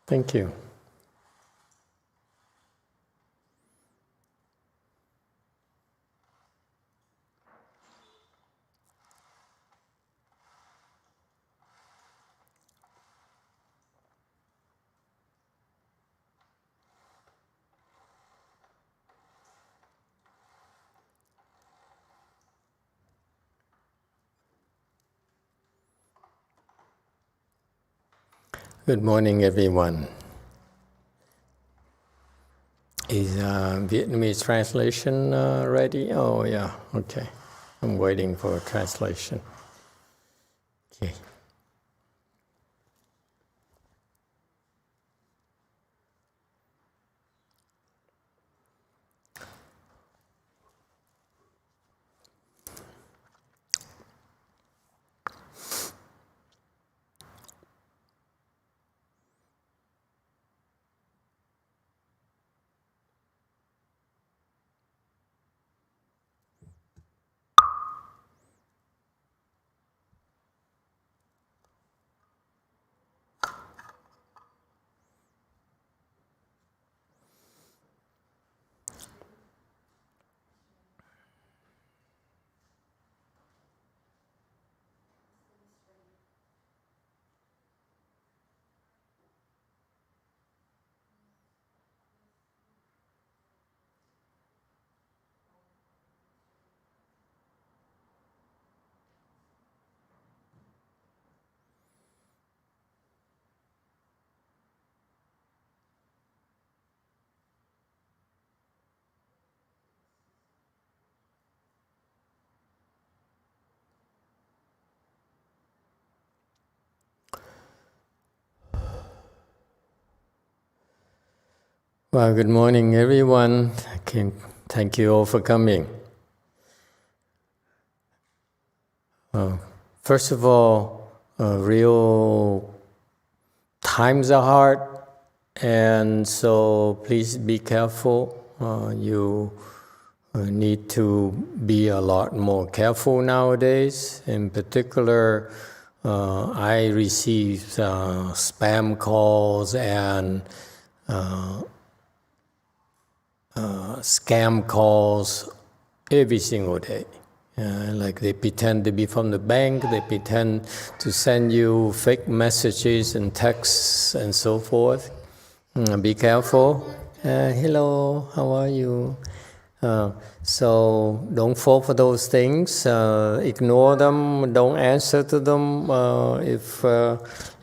Thank you. Good morning, everyone. Is Vietnamese translation ready? Oh, yeah, okay. I'm waiting for a translation. Okay. Well, good morning, everyone. Thank you all for coming. First of all, real times are hard, and so please be careful. You need to be a lot more careful nowadays. In particular, I receive spam calls and scam calls every single day. Like they pretend to be from the bank, they pretend to send you fake messages and texts and so forth. Be careful. Hello, how are you? So don't fall for those things. Ignore them. Don't answer to them. If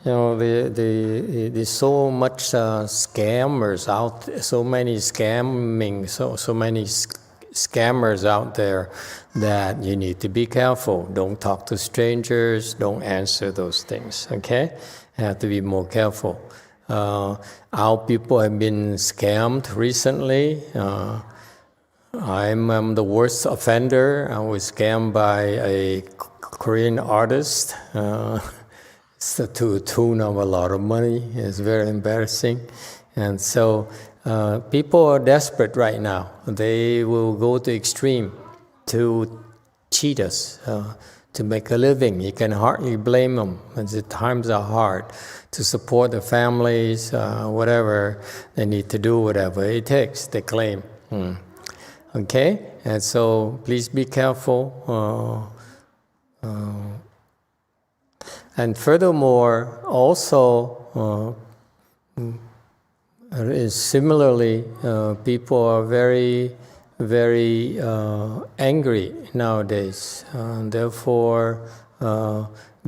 there's so much scammers out. So many scamming. So many scammers out there that you need to be careful. Don't talk to strangers. Don't answer those things. Okay, you have to be more careful. Our people have been scammed recently. I'm the worst offender. I was scammed by a Korean artist to a tune of a lot of money. It's very embarrassing. And so people are desperate right now. They will go to extreme to cheat us, to make a living. You can hardly blame them. The times are hard. To support their families, whatever, they need to do whatever it takes, they claim. Okay, and so please be careful. And furthermore, also, similarly, people are very, very angry nowadays. Therefore,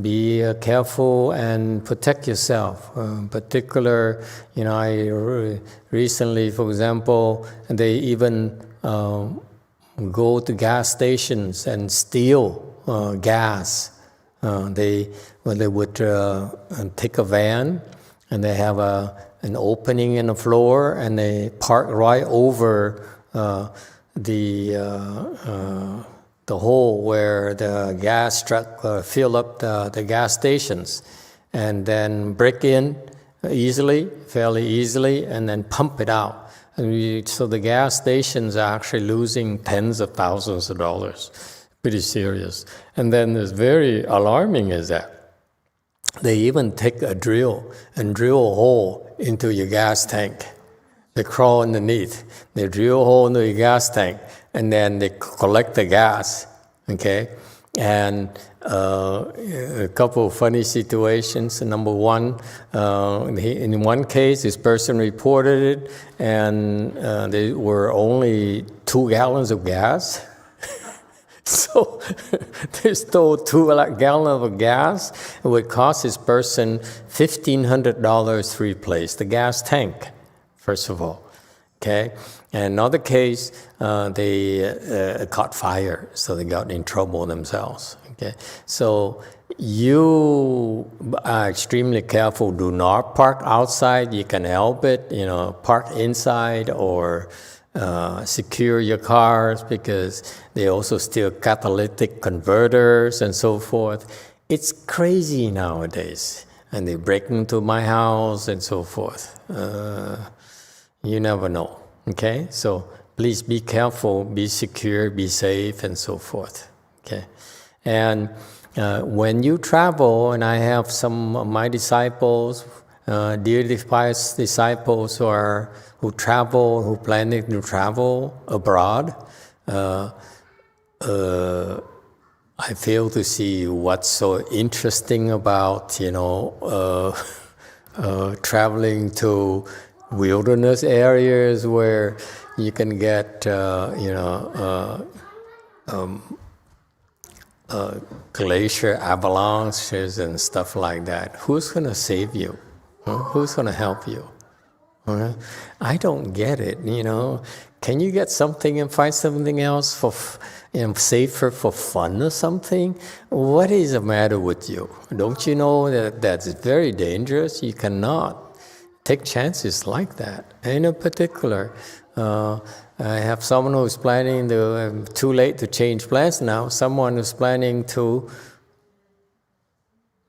be careful and protect yourself. In particular, I recently, for example, they even go to gas stations and steal gas. They would take a van and they have an opening in the floor and they park right over the hole where the gas truck fill up the gas stations, and then break in fairly easily, and then pump it out. So the gas stations are actually losing tens of thousands of dollars. Pretty serious. And then it's very alarming is that They even take a drill and drill a hole into your gas tank. They crawl underneath. They drill a hole into your gas tank, and then they collect the gas. Okay, and a couple of funny situations. Number one, in one case, this person reported it, and there were only 2 gallons of gas. So they stole 2 gallons of gas. It would cost this person $1,500 to replace the gas tank, first of all. Okay, and another case, they caught fire, so they got in trouble themselves. Okay, so you are extremely careful. Do not park outside. You can help it. Park inside or secure your cars, because they also steal catalytic converters and so forth. It's crazy nowadays, and they break into my house and so forth. You never know. Okay, so please be careful, be secure, be safe, and so forth. Okay, and when you travel, and I have some of my disciples, dear disciples who travel, who planning to travel abroad, I fail to see what's so interesting about traveling to wilderness areas where you can get glacier avalanches and stuff like that. Who's going to save you? Who's going to help you? I don't get it. Can you get something and find something else for safer for fun or something? What is the matter with you? Don't you know that that's very dangerous? You cannot take chances like that. In particular, I have someone who's planning to, too late to change plans now, someone who's planning to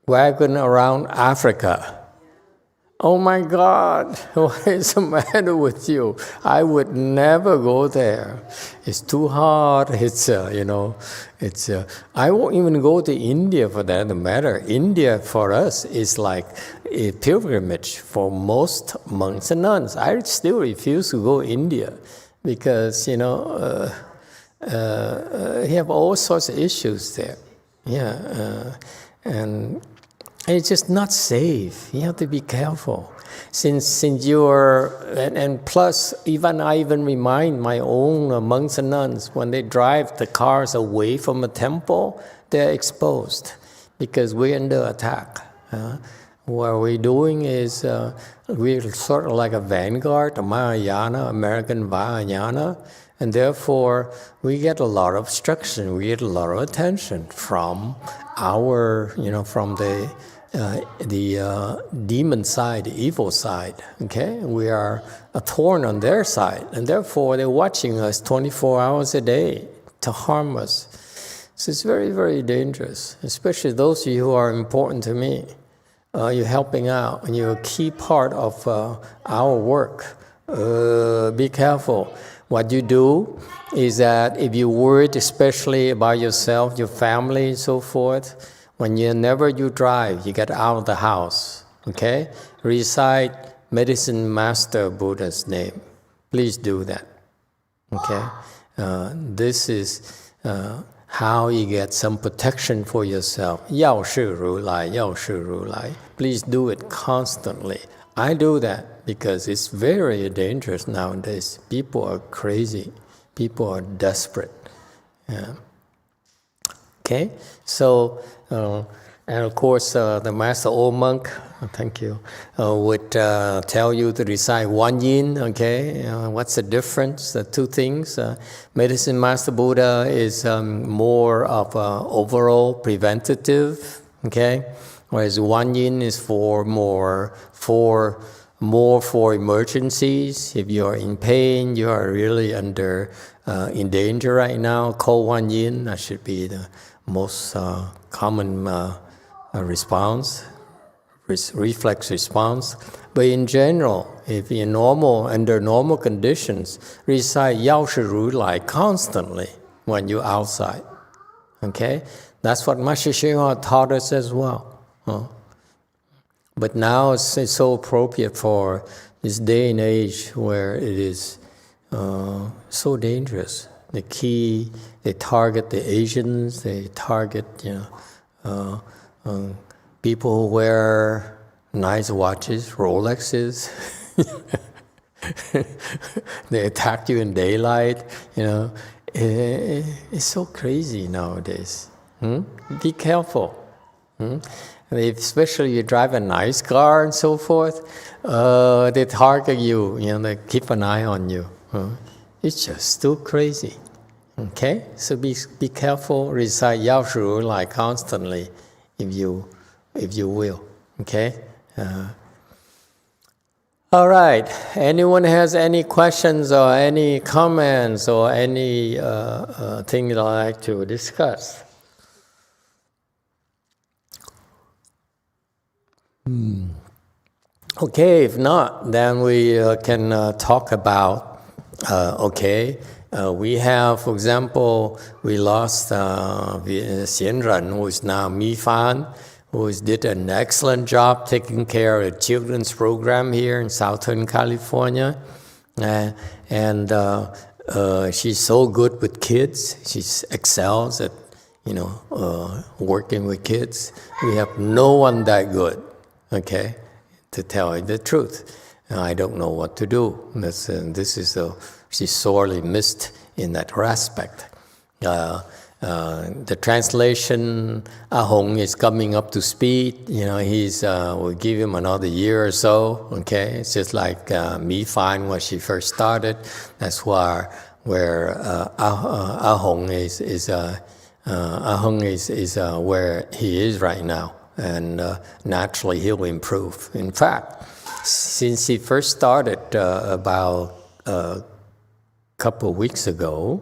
wagon around Africa. Oh my God, what is the matter with you? I would never go there. It's too hard. I won't even go to India for that matter. India for us is like a pilgrimage for most monks and nuns. I still refuse to go to India because, you have all sorts of issues there. And it's just not safe. You have to be careful. Since you're, and plus, I even remind my own monks and nuns, when they drive the cars away from a temple, they're exposed because we're under attack. What we're doing is we're sort of like a vanguard, a Mahayana, American Vajrayana, and therefore we get a lot of obstruction, we get a lot of attention from our, from the demon side, the evil side. Okay, we are a thorn on their side, and therefore they're watching us 24 hours a day to harm us. So it's very, very dangerous, especially those of you who are important to me. You're helping out, and you're a key part of our work. Be careful. What you do is that if you're worried especially about yourself, your family, and so forth, whenever you drive, you get out of the house, okay? Recite Medicine Master Buddha's name. Please do that, okay? This is how you get some protection for yourself. 药是如来, 药是如来. Please do it constantly. I do that because it's very dangerous nowadays. People are crazy. People are desperate. Okay, so, and of course, the Master Old Monk, thank you, would tell you to recite one yin, okay? What's the difference, the two things? Medicine Master Buddha is more of overall preventative, okay? Whereas one yin is more for emergencies. If you are in pain, you are really in danger right now, call one yin. That should be the most common response, reflex response. But in general, if you're under normal conditions, recite 药是如来 constantly when you're outside. Okay? That's what Master Hsuan taught us as well. But now it's so appropriate for this day and age where it is so dangerous. They target the Asians, they target people who wear nice watches, Rolexes. They attack you in daylight, It's so crazy nowadays. Be careful. Especially you drive a nice car and so forth, they target you, they keep an eye on you. It's just too crazy. Okay? So be careful, recite Yao Shu like constantly if you will. Okay? All right. Anyone has any questions or any comments or any thing you'd like to discuss? Okay, if not, then we can talk about, we have, for example, we lost Xian Ren, who is now Mi Fan, who did an excellent job taking care of the children's program here in Southern California. And she's so good with kids. She excels at, working with kids. We have no one that good, okay, to tell you the truth. I don't know what to do. She's sorely missed in that aspect. The translation, Hong is coming up to speed. We'll give him another year or so. Okay, it's just like Mi Fan when she first started. That's where Hong is where he is right now, and naturally he'll improve. In fact, since he first started about a couple of weeks ago,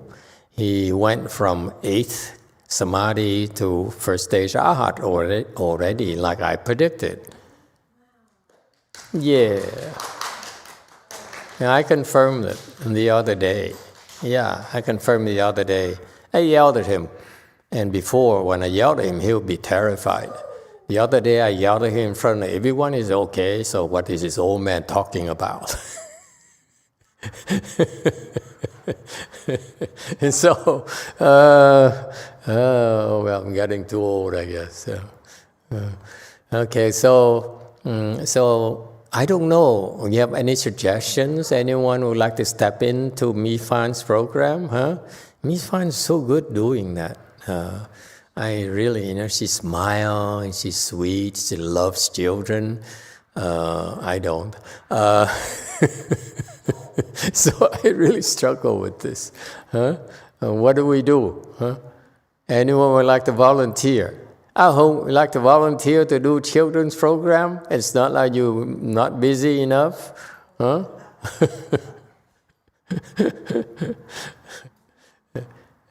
he went from 8th Samadhi to first stage Arhat already, like I predicted. Yeah. And I confirmed it the other day. Yeah, I confirmed the other day. I yelled at him. And before, when I yelled at him, he would be terrified. The other day, I yelled at him in front of everyone. Is okay, so what is this old man talking about? And so, I'm getting too old, I guess. Okay, so I don't know. You have any suggestions? Anyone would like to step into Mi Fan's program? Mi Fan is so good doing that. I really, she smiles and she's sweet. She loves children. I don't. So I really struggle with this. What do we do? Anyone would like to volunteer? Would like to volunteer to do children's program? It's not like you're not busy enough.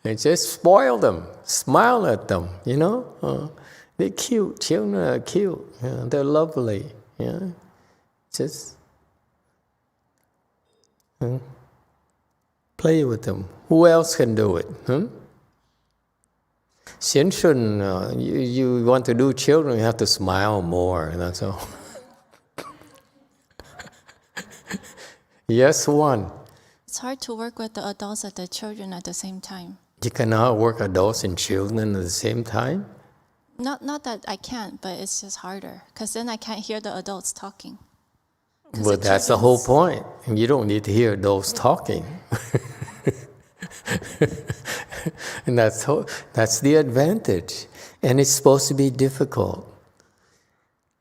And just spoil them, smile at them, They're cute, children are cute, they're lovely, Just play with them. Who else can do it? Xian Shun, you want to do children, you have to smile more, that's all. Yes, one. It's hard to work with the adults and the children at the same time. You cannot work adults and children at the same time? Not that I can't, but it's just harder. Because then I can't hear the adults talking. But that's the whole point. You don't need to hear adults talking. And that's the advantage. And it's supposed to be difficult.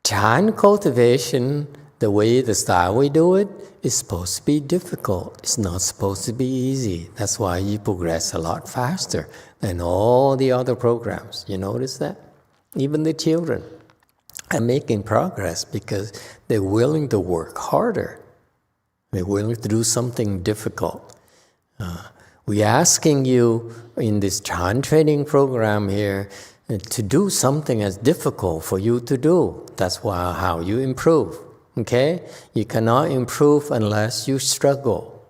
Chan cultivation, the style we do it, is supposed to be difficult. It's not supposed to be easy. That's why you progress a lot faster than all the other programs. You notice that? Even the children are making progress because they're willing to work harder. They're willing to do something difficult. We're asking you in this Chan training program here to do something as difficult for you to do. That's how you improve. Okay? You cannot improve unless you struggle.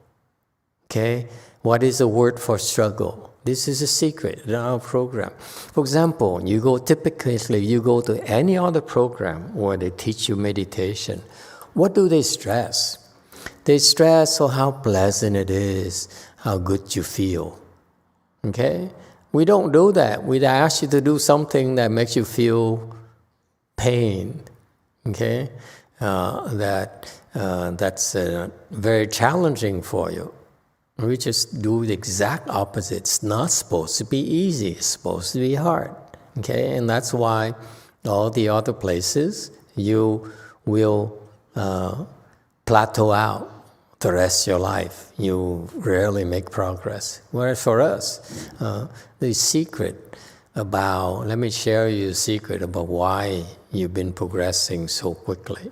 Okay? What is the word for struggle? This is a secret in our program. For example, typically you go to any other program where they teach you meditation. What do they stress? They stress on how pleasant it is, how good you feel. Okay? We don't do that. We ask you to do something that makes you feel pain. Okay? That's very challenging for you. We just do the exact opposite. It's not supposed to be easy. It's supposed to be hard. Okay? And that's why all the other places you will plateau out the rest of your life. You rarely make progress. Whereas for us, the secret let me share you a secret about why you've been progressing so quickly.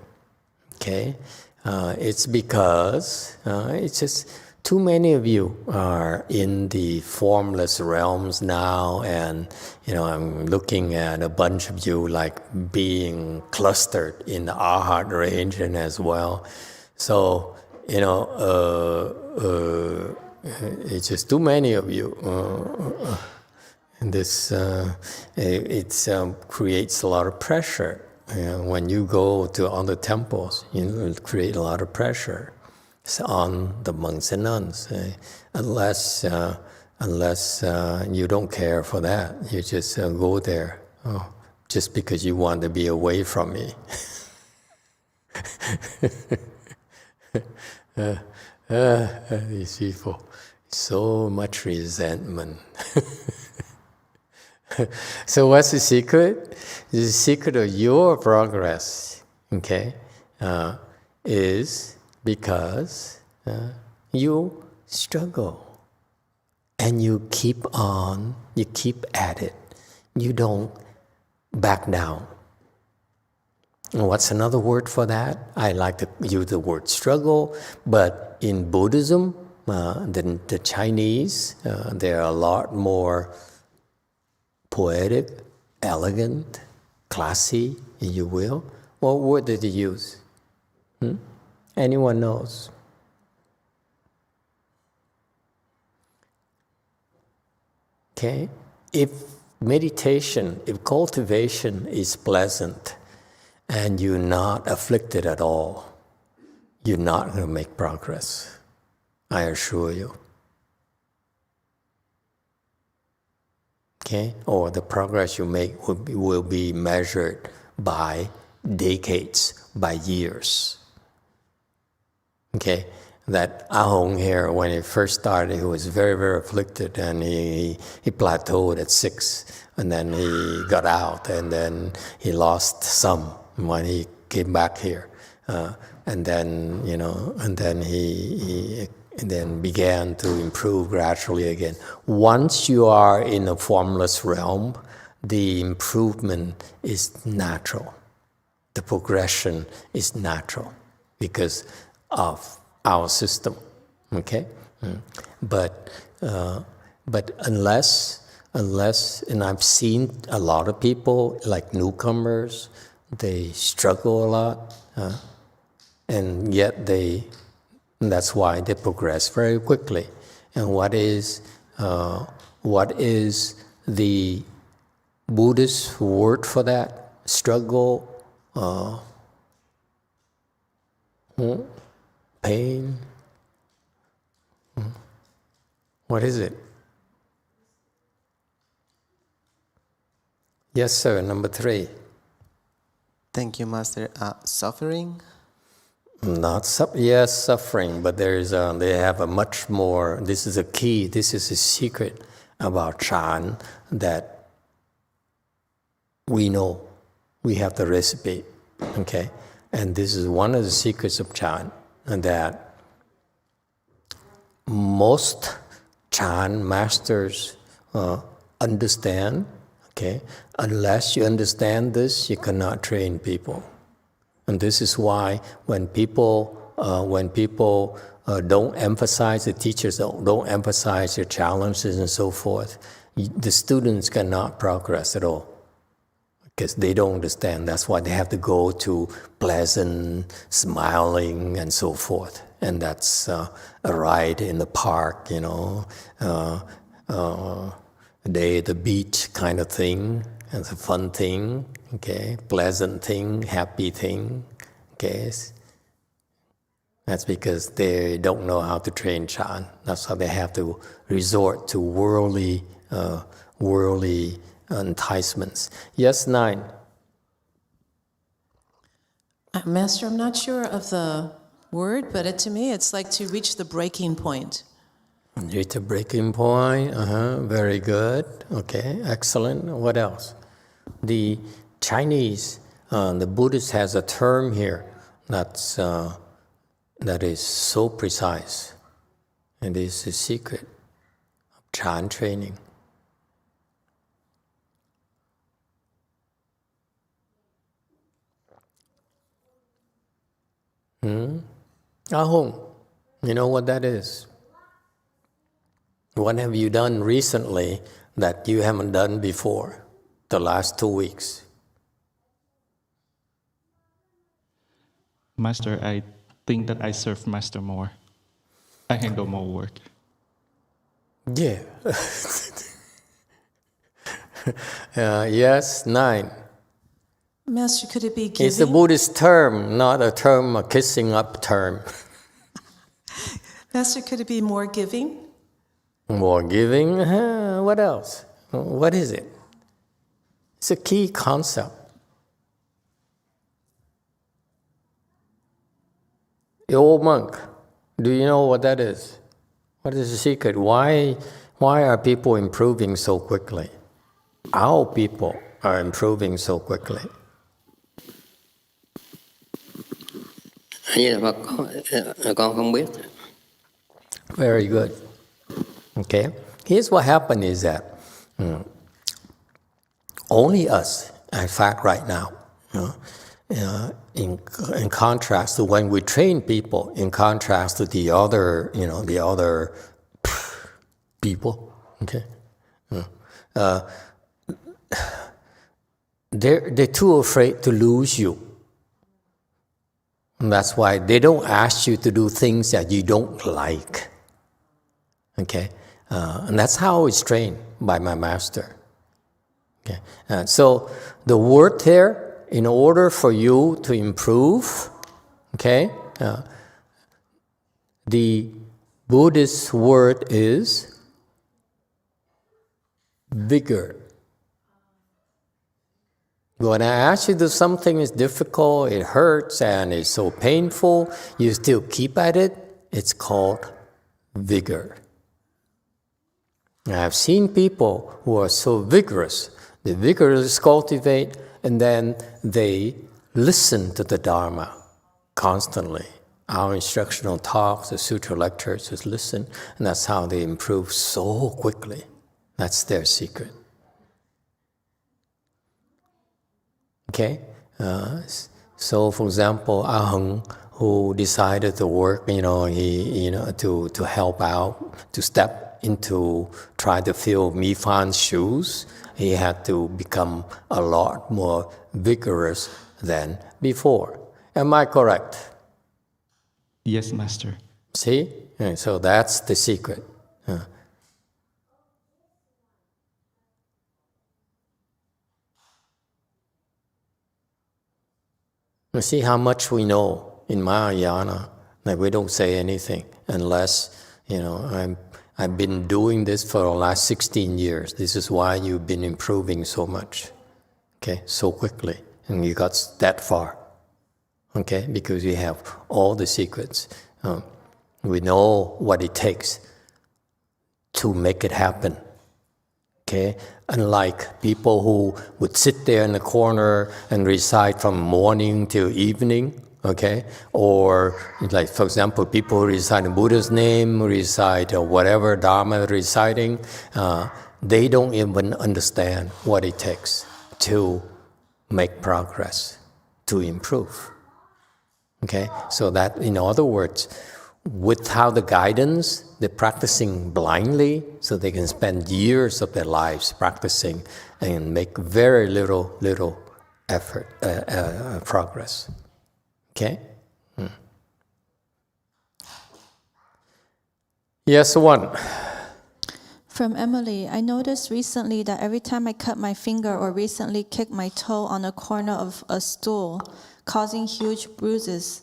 Okay? It's because it's just too many of you are in the formless realms now, and I'm looking at a bunch of you like being clustered in the Arhat range and as well. So it's just too many of you. And this it creates a lot of pressure. When you go to other temples, it create a lot of pressure on the monks and nuns, unless you don't care for that. You just go there just because you want to be away from me. These people, so much resentment. So what's the secret? The secret of your progress, okay, is because you struggle and you keep at it. You don't back down. And what's another word for that? I like to use the word struggle, but in Buddhism, the Chinese, they're a lot more poetic, elegant, classy, if you will. What word did he use? Anyone knows? Okay? If cultivation is pleasant and you're not afflicted at all, you're not going to make progress. I assure you. Okay? Or the progress you make will be measured by decades, by years. Okay? That Ahong here, when he first started, he was very, very afflicted, and he plateaued at 6, and then he got out, and then he lost some when he came back here. And then he began to improve gradually again. Once you are in a formless realm, the improvement is natural. The progression is natural because of our system. Okay? But unless, and I've seen a lot of people, like newcomers, they struggle a lot, and yet that's why they progress very quickly. And what is the Buddhist word for that? Struggle, pain. What is it? Yes, sir. Number 3. Thank you, Master. Suffering? Yes, suffering, but they have a much more, this is a key, this is a secret about Chan that we know. We have the recipe, okay? And this is one of the secrets of Chan, and that most Chan masters understand, okay? Unless you understand this, you cannot train people. And this is why when people don't emphasize, the teachers don't emphasize their challenges and so forth, the students cannot progress at all because they don't understand. That's why they have to go to pleasant, smiling, and so forth. And that's a ride in the park, day, the beach kind of thing, and a fun thing, okay, pleasant thing, happy thing, okay. That's because they don't know how to train Chan. That's how they have to resort to worldly enticements. Yes, 9. Master, I'm not sure of the word, but to me it's like to reach the breaking point. Reach a breaking point. Very good. Okay, excellent. What else? The Chinese, the Buddhist has a term here that is so precise, and is the secret of Chan training. Ahung, you know what that is? What have you done recently that you haven't done before, the last 2 weeks? Master, I think that I serve Master more. I handle more work. Yeah. Yes, 9. Master, could it be giving? It's a Buddhist term, not a term, a kissing up term. Master, could it be more giving? More giving? What else? What is it? It's a key concept. The old monk, do you know what that is? What is the secret? Why are people improving so quickly? Our people are improving so quickly. Con không biết. Very good. Okay. Here's what happened is that only us, in fact, right now, in contrast to when we train people, in contrast to the other people, okay, they're too afraid to lose you. And that's why they don't ask you to do things that you don't like. Okay, and that's how it's trained by my master. Okay, so the word there, in order for you to improve, okay, the Buddhist word is vigor. When I ask you to do something is difficult, it hurts, and it's so painful, you still keep at it, it's called vigor. I've seen people who are so vigorous, they vigorously cultivate, and then they listen to the Dharma constantly. Our instructional talks, the sutra lectures, just listen, and that's how they improve so quickly. That's their secret. Okay, so for example, Ahung, who decided to work, to help out, to step into, try to fill Mifan's shoes, he had to become a lot more vigorous than before. Am I correct? Yes, Master. See? And so that's the secret. You see how much we know in Mahayana, that we don't say anything unless, I've been doing this for the last 16 years. This is why you've been improving so much, okay, so quickly, and you got that far, okay, because we have all the secrets. We know what it takes to make it happen. Okay? Unlike people who would sit there in the corner and recite from morning till evening, okay? Or like, for example, people who recite the Buddha's name, recite whatever Dharma they're reciting, they don't even understand what it takes to make progress, to improve. Okay? So that, in other words, without the guidance, they're practicing blindly, so they can spend years of their lives practicing and make very little effort, progress. Okay? Yes, one. From Emily, I noticed recently that every time I cut my finger or recently kicked my toe on a corner of a stool, causing huge bruises,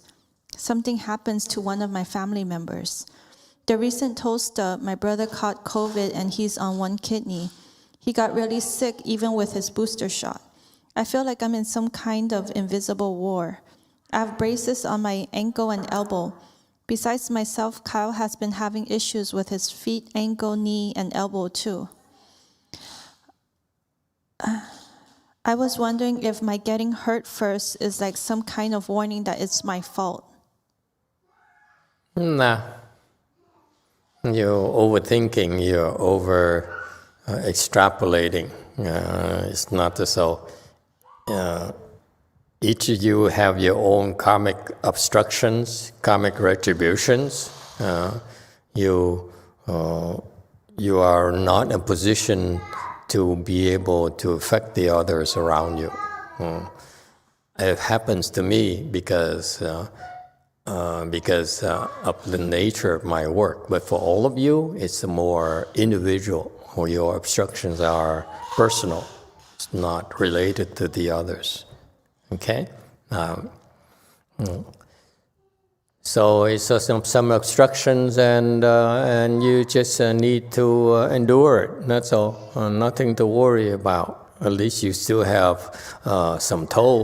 something happens to one of my family members. The recent toe stub, my brother caught COVID and he's on one kidney. He got really sick even with his booster shot. I feel like I'm in some kind of invisible war. I have braces on my ankle and elbow. Besides myself, Kyle has been having issues with his feet, ankle, knee, and elbow too. I was wondering if my getting hurt first is like some kind of warning that it's my fault. Nah. You're overthinking, you're over extrapolating. It's not so. Each of you have your own karmic obstructions, karmic retributions. You are not in a position to be able to affect the others around you. It happens to me because of the nature of my work. But for all of you, it's more individual, or your obstructions are personal. It's not related to the others. Okay? So it's some obstructions, and you just need to endure it. That's all. Nothing to worry about. At least you still have some toll.